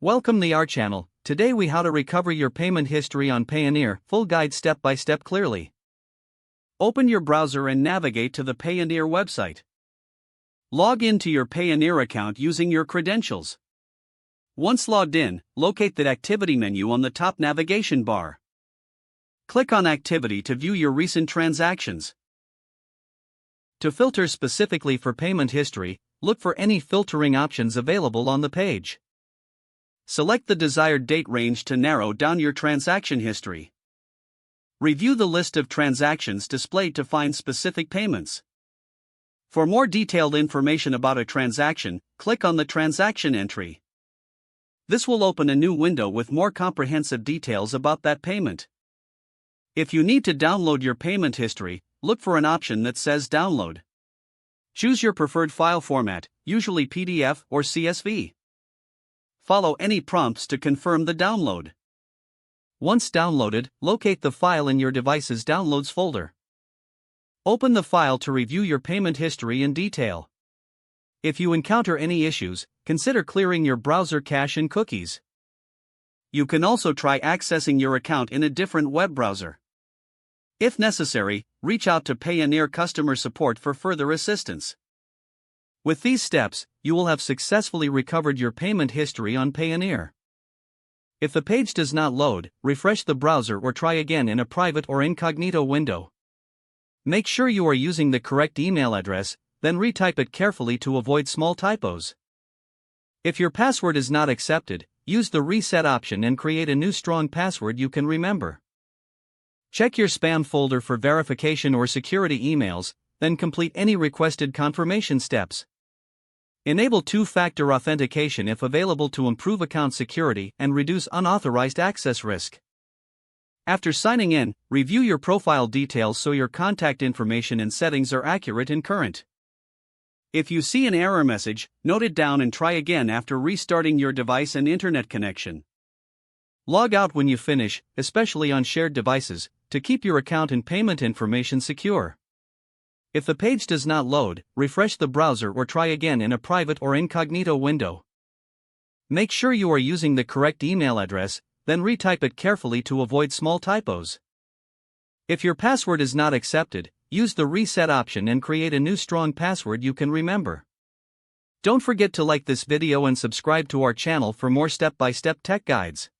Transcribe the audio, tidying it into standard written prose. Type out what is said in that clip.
Welcome to our channel. Today we how to recover your payment history on Payoneer, full guide step by step clearly. Open your browser and navigate to the Payoneer website. Log into your Payoneer account using your credentials. Once logged in, locate the activity menu on the top navigation bar. Click on Activity to view your recent transactions. To filter specifically for payment history, look for any filtering options available on the page. Select the desired date range to narrow down your transaction history. Review the list of transactions displayed to find specific payments. For more detailed information about a transaction, click on the transaction entry. This will open a new window with more comprehensive details about that payment. If you need to download your payment history, look for an option that says Download. Choose your preferred file format, usually PDF or CSV. Follow any prompts to confirm the download. Once downloaded, locate the file in your device's Downloads folder. Open the file to review your payment history in detail. If you encounter any issues, consider clearing your browser cache and cookies. You can also try accessing your account in a different web browser. If necessary, reach out to Payoneer customer support for further assistance. With these steps, you will have successfully recovered your payment history on Payoneer. If the page does not load, refresh the browser or try again in a private or incognito window. Make sure you are using the correct email address, then retype it carefully to avoid small typos. If your password is not accepted, use the reset option and create a new strong password you can remember. Check your spam folder for verification or security emails, then complete any requested confirmation steps. Enable two-factor authentication if available to improve account security and reduce unauthorized access risk. After signing in, review your profile details so your contact information and settings are accurate and current. If you see an error message, note it down and try again after restarting your device and internet connection. Log out when you finish, especially on shared devices, to keep your account and payment information secure. If the page does not load, refresh the browser or try again in a private or incognito window. Make sure you are using the correct email address, then retype it carefully to avoid small typos. If your password is not accepted, use the reset option and create a new strong password you can remember. Don't forget to like this video and subscribe to our channel for more step-by-step tech guides.